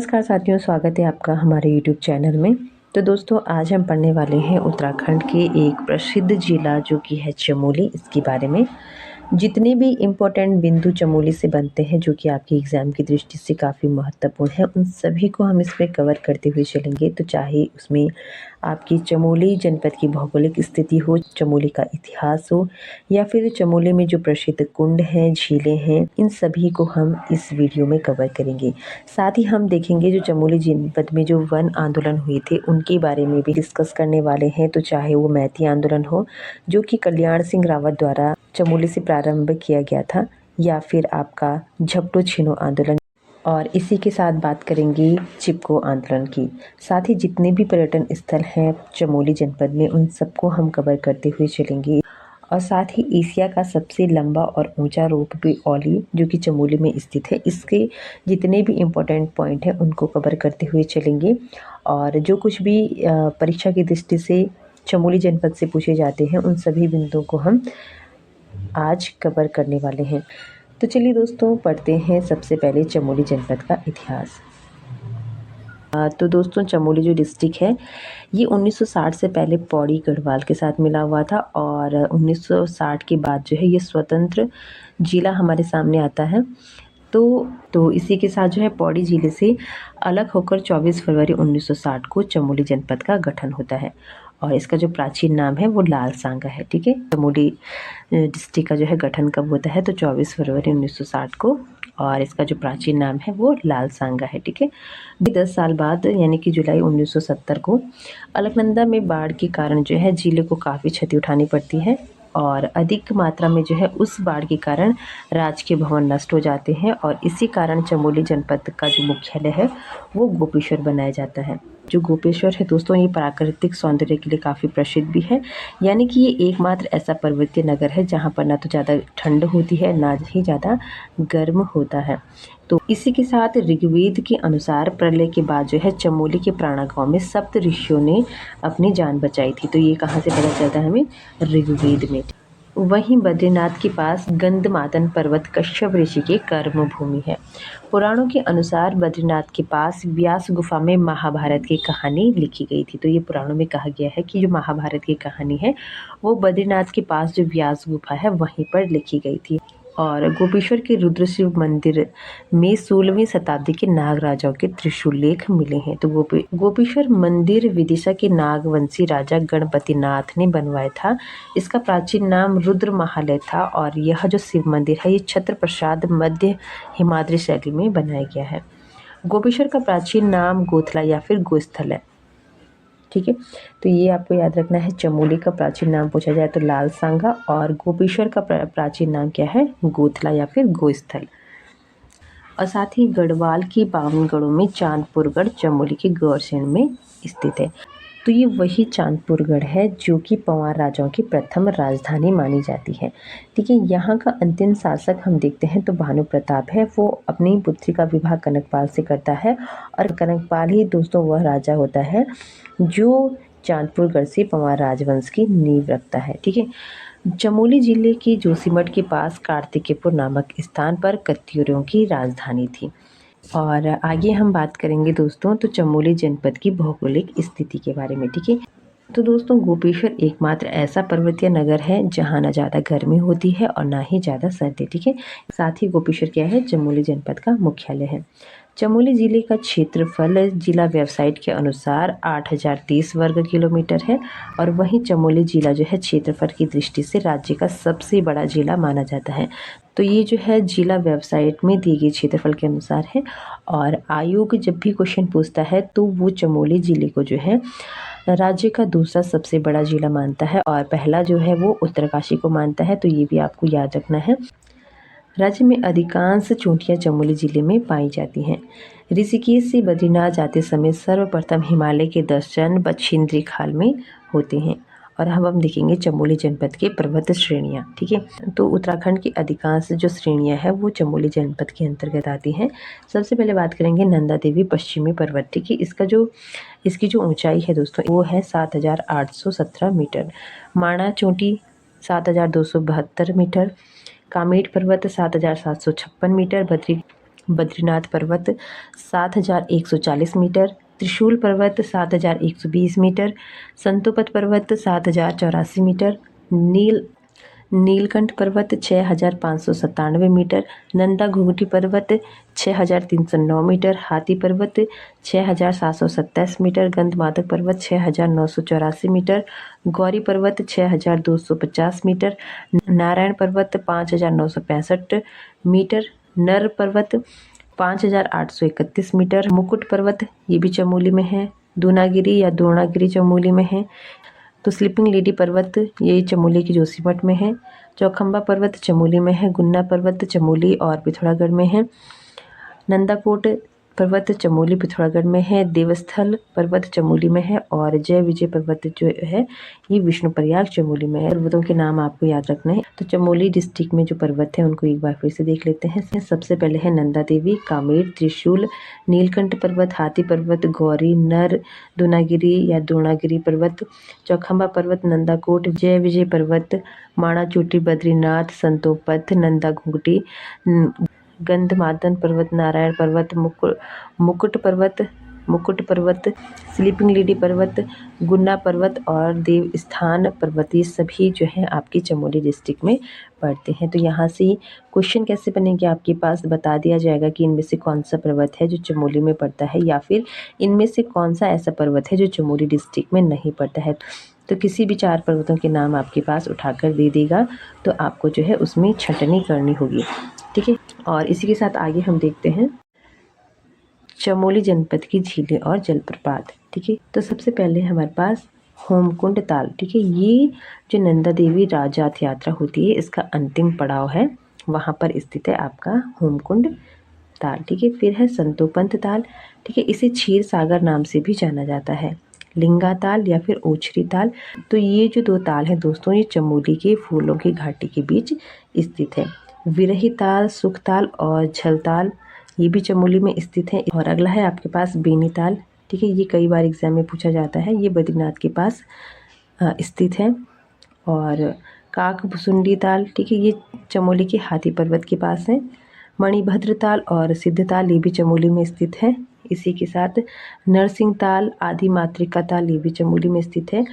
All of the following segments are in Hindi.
नमस्कार साथियों, स्वागत है आपका हमारे यूट्यूब चैनल में। तो दोस्तों, आज हम पढ़ने वाले हैं उत्तराखंड के एक प्रसिद्ध जिला जो कि है चमोली, इसके बारे में। जितने भी इम्पोर्टेंट बिंदु चमोली से बनते हैं जो कि आपके एग्ज़ाम की दृष्टि से काफ़ी महत्वपूर्ण है, उन सभी को हम इसमें कवर करते हुए चलेंगे। तो चाहे उसमें आपकी चमोली जनपद की भौगोलिक स्थिति हो, चमोली का इतिहास हो, या फिर चमोली में जो प्रसिद्ध कुंड हैं, झीलें हैं, इन सभी को हम इस वीडियो में कवर करेंगे। साथ ही हम देखेंगे जो चमोली जनपद में जो वन आंदोलन हुए थे उनके बारे में भी डिस्कस करने वाले हैं। तो चाहे वो मैती आंदोलन हो जो कि कल्याण सिंह रावत द्वारा चमोली से प्रारंभ किया गया था, या फिर आपका झपटो छिनो आंदोलन, और इसी के साथ बात करेंगे चिपको आंदोलन की। साथ ही जितने भी पर्यटन स्थल हैं चमोली जनपद में, उन सबको हम कवर करते हुए चलेंगे। और साथ ही एशिया का सबसे लंबा और ऊंचा रोपवे औली जो कि चमोली में स्थित है, इसके जितने भी इम्पोर्टेंट पॉइंट हैं उनको कवर करते हुए चलेंगे। और जो कुछ भी परीक्षा की दृष्टि से चमोली जनपद से पूछे जाते हैं, उन सभी बिंदुओं को हम आज कवर करने वाले हैं। तो चलिए दोस्तों, पढ़ते हैं सबसे पहले चमोली जनपद का इतिहास। तो दोस्तों, चमोली जो डिस्ट्रिक्ट है ये 1960 से पहले पौड़ी गढ़वाल के साथ मिला हुआ था, और 1960 के बाद जो है ये स्वतंत्र जिला हमारे सामने आता है। तो इसी के साथ जो है पौड़ी जिले से अलग होकर 24 फरवरी 1960 को चमोली जनपद का गठन होता है। और इसका जो प्राचीन नाम है वो लाल सांगा है। ठीक है, चमोली डिस्ट्रिक्ट का जो है गठन कब होता है, तो 24 फरवरी 1960 को, और इसका जो प्राचीन नाम है वो लाल सांगा है। ठीक है, 10 साल बाद यानी कि जुलाई 1970 को अलकनंदा में बाढ़ के कारण जो है जिले को काफ़ी क्षति उठानी पड़ती है, और अधिक मात्रा में जो है उस बाढ़ के कारण राजकीय भवन नष्ट हो जाते हैं, और इसी कारण चमोली जनपद का जो मुख्यालय है वो गोपेश्वर बनाया जाता है। जो गोपेश्वर है दोस्तों, ये प्राकृतिक सौंदर्य के लिए काफ़ी प्रसिद्ध भी है, यानी कि ये एकमात्र ऐसा पर्वतीय नगर है जहाँ पर ना तो ज़्यादा ठंड होती है ना ही ज़्यादा गर्म होता है। तो इसी के साथ ऋग्वेद के अनुसार प्रलय के बाद जो है चमोली के प्राणा गांव में सप्त ऋषियों ने अपनी जान बचाई थी। तो ये कहाँ से पता चलता है हमें, ऋग्वेद में। वहीं बद्रीनाथ के पास गंधमादन पर्वत कश्यप ऋषि की कर्म भूमि है। पुराणों के अनुसार बद्रीनाथ के पास व्यास गुफा में महाभारत की कहानी लिखी गई थी। तो ये पुराणों में कहा गया है कि जो महाभारत की कहानी है वो बद्रीनाथ के पास जो व्यास गुफा है वहीं पर लिखी गई थी। और गोपेश्वर के रुद्र शिव मंदिर में 16वीं शताब्दी के नाग राजाओं के त्रिशूल लेख मिले हैं। तो गोपेश्वर मंदिर विदिशा के नागवंशी राजा गणपति नाथ ने बनवाया था। इसका प्राचीन नाम रुद्र महालय था, और यह जो शिव मंदिर है ये छत्र प्रसाद मध्य हिमाद्री शैली में बनाया गया है। गोपेश्वर का प्राचीन नाम गोथला या फिर गोस्थल है। ठीक है, तो ये आपको याद रखना है। चमोली का प्राचीन नाम पूछा जाए तो लाल सांगा, और गोपेश्वर का प्राचीन नाम क्या है, गोथला या फिर गोस्थल। और साथ ही गढ़वाल की बावनगढ़ों में चांदपुरगढ़ चमोली के गौरसैंण में स्थित है। तो ये वही चांदपुरगढ़ है जो कि पंवार राजाओं की प्रथम राजधानी मानी जाती है। ठीक है, यहाँ का अंतिम शासक हम देखते हैं तो भानु प्रताप है। वो अपनी पुत्री का विवाह कनकपाल से करता है, और कनकपाल ही दोस्तों वह राजा होता है जो चांदपुरगढ़ से पंवार राजवंश की नींव रखता है। ठीक है, चमोली जिले के जोशीमठ के पास कार्तिकेयपुर नामक स्थान पर कत्यूरों की राजधानी थी। और आगे हम बात करेंगे दोस्तों तो चमोली जनपद की भौगोलिक स्थिति के बारे में। ठीक है, तो दोस्तों गोपेश्वर एकमात्र ऐसा पर्वतीय नगर है जहाँ ना ज़्यादा गर्मी होती है और ना ही ज़्यादा सर्दी। ठीक है, साथ ही गोपेश्वर क्या है, चमोली जनपद का मुख्यालय है। चमोली जिले का क्षेत्रफल जिला वेबसाइट के अनुसार 8030 वर्ग किलोमीटर है, और वहीं चमोली जिला जो है क्षेत्रफल की दृष्टि से राज्य का सबसे बड़ा जिला माना जाता है। तो ये जो है जिला वेबसाइट में दी गई क्षेत्रफल के अनुसार है, और आयोग जब भी क्वेश्चन पूछता है तो वो चमोली जिले को जो है राज्य का दूसरा सबसे बड़ा जिला मानता है, और पहला जो है वो उत्तरकाशी को मानता है। तो ये भी आपको याद रखना है। राज्य में अधिकांश चोटियाँ चमोली जिले में पाई जाती हैं। ऋषिकेश से बद्रीनाथ जाते समय सर्वप्रथम हिमालय के दर्शन बछिंद्री खाल में होते हैं। और अब हम देखेंगे चमोली जनपद के पर्वत श्रेणियाँ। ठीक है, तो उत्तराखंड की अधिकांश जो श्रेणियाँ हैं वो चमोली जनपद के अंतर्गत आती हैं। सबसे पहले बात करेंगे नंदा देवी पश्चिमी पर्वत। ठीक है, इसकी जो ऊंचाई है दोस्तों वो है 7817 मीटर। माणा चोटी 7272 मीटर। कामेट पर्वत 7756 मीटर। बद्रीनाथ पर्वत 7140 मीटर, त्रिशूल पर्वत 7120 मीटर, संतोपत पर्वत 7084 मीटर, नीलकंठ पर्वत 6597 मीटर, नंदा घुंघटी पर्वत 6309 मीटर, हाथी पर्वत 6727 मीटर, गंधमादक पर्वत 6984 मीटर, गौरी पर्वत 6250 मीटर, नारायण पर्वत 5965 मीटर, नर पर्वत 5831 मीटर, मुकुट पर्वत ये भी चमोली में है, दूनागिरी या द्रोणागिरी चमोली में है। तो स्लीपिंग लेडी पर्वत ये चमोली की जोशीमठ में है, चौखंबा पर्वत चमोली में है, गुन्ना पर्वत चमोली और पिथौरागढ़ में है, नंदाकोट पर्वत चमोली पिथौरागढ़ में है, देवस्थल पर्वत चमोली में है और जय विजय पर्वत जो है ये विष्णुप्रयाग चमोली में है। पर्वतों के नाम आपको याद रखना है। तो चमोली डिस्ट्रिक्ट में जो पर्वत है उनको एक बार फिर से देख लेते हैं। सबसे पहले है नंदा देवी, कामेर, त्रिशूल, नीलकंठ पर्वत, हाथी पर्वत, गौरी, नर, दूनागिरी या द्रोणागिरी पर्वत, चौखंबा पर्वत, नंदाकोट, जय विजय पर्वत, माणा चोटी, बद्रीनाथ, संतोपत, नंदा घुंघटी, गंधमादन पर्वत, नारायण पर्वत, मुकुट पर्वत, स्लीपिंग लेडी पर्वत, गुन्ना पर्वत और देवस्थान पर्वत, ये सभी जो है आपकी चमोली डिस्ट्रिक्ट में पड़ते हैं। तो यहाँ से क्वेश्चन कैसे बनेंगे, आपके पास बता दिया जाएगा कि इनमें से कौन सा पर्वत है जो चमोली में पड़ता है या फिर इनमें से कौन सा ऐसा पर्वत है जो चमोली डिस्ट्रिक्ट में नहीं पड़ता है। तो किसी भी 4 पर्वतों के नाम आपके पास उठाकर दे देगा तो आपको जो है उसमें छंटनी करनी होगी, ठीक है। और इसी के साथ आगे हम देखते हैं चमोली जनपद की झीलें और जलप्रपात, ठीक है। तो सबसे पहले हमारे पास होमकुंड ताल, ठीक है। ये जो नंदा देवी राजात यात्रा होती है इसका अंतिम पड़ाव है, वहाँ पर स्थित है आपका होमकुंड ताल, ठीक है। फिर है संतोपंत ताल, ठीक है। इसे क्षीर सागर नाम से भी जाना जाता है, लिंगा ताल या फिर ओछरी ताल। तो ये जो 2 ताल हैं दोस्तों ये चमोली के फूलों की घाटी के बीच स्थित है। विरही ताल, सुख ताल और झलताल ये भी चमोली में स्थित है। और अगला है आपके पास बेनी ताल, ठीक है। ये कई बार एग्जाम में पूछा जाता है, ये बद्रीनाथ के पास स्थित है। और काक भुसुंडी ताल, ठीक है, ये चमोली के हाथी पर्वत के पास है। मणिभद्र ताल और सिद्ध ताल ये भी चमोली में स्थित है। इसी के साथ नरसिंह ताल, आदि मातृका ताल ये भी चमोली में स्थित है।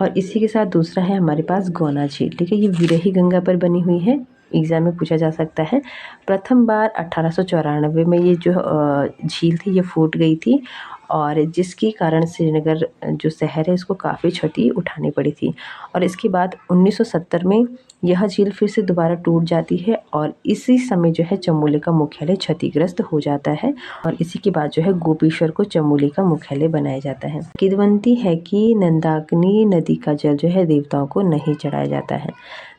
और इसी के साथ दूसरा है हमारे पास गौना झील, ठीक है। ये विरही गंगा पर बनी हुई है, एग्जाम में पूछा जा सकता है। प्रथम बार 1894 में ये जो झील थी ये फूट गई थी और जिसके कारण श्रीनगर जो शहर है इसको काफ़ी क्षति उठानी पड़ी थी। और इसके बाद 1970 में यह झील फिर से दोबारा टूट जाती है और इसी समय जो है चमोली का मुख्यालय क्षतिग्रस्त हो जाता है। और इसी के बाद जो है गोपेश्वर को चमोली का मुख्यालय बनाया जाता है। किंवदंती है कि नंदाकिनी नदी का जल जो है देवताओं को नहीं चढ़ाया जाता है।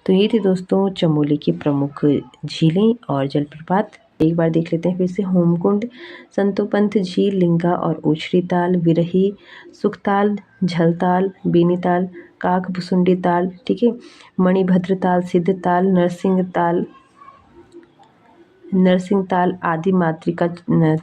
तो ये थी दोस्तों चमोली की प्रमुख झीलें और जलप्रपात। एक बार देख लेते हैं फिर से। होमकुंड, संतोपंत झील, लिंगा और ओछरी ताल, विरही, सुखताल, झलताल, बेनीताल, काक भुसुंडी ताल, ठीक है, मणिभद्र ताल, सिद्ध ताल, नरसिंह ताल, आदि मातृका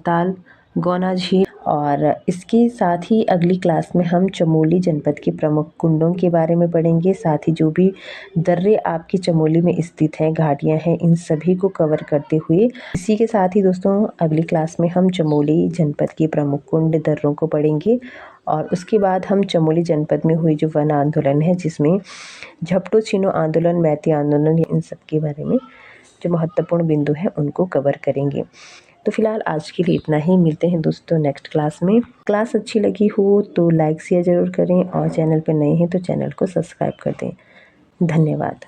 ताल, गौना झील। और इसके साथ ही अगली क्लास में हम चमोली जनपद के प्रमुख कुंडों के बारे में पढ़ेंगे, साथ ही जो भी दर्रे आपकी चमोली में स्थित हैं, घाटियां हैं, इन सभी को कवर करते हुए इसी के साथ ही दोस्तों अगली क्लास में हम चमोली जनपद के प्रमुख कुंड दर्रों को पढ़ेंगे। और उसके बाद हम चमोली जनपद में हुई जो वन आंदोलन है जिसमें झपटो छीनो आंदोलन, मैती आंदोलन, इन सब के बारे में जो महत्वपूर्ण बिंदु हैं उनको कवर करेंगे। तो फिलहाल आज के लिए इतना ही, मिलते हैं दोस्तों नेक्स्ट क्लास में। क्लास अच्छी लगी हो तो लाइक शेयर ज़रूर करें और चैनल पर नए हैं तो चैनल को सब्सक्राइब कर दें। धन्यवाद।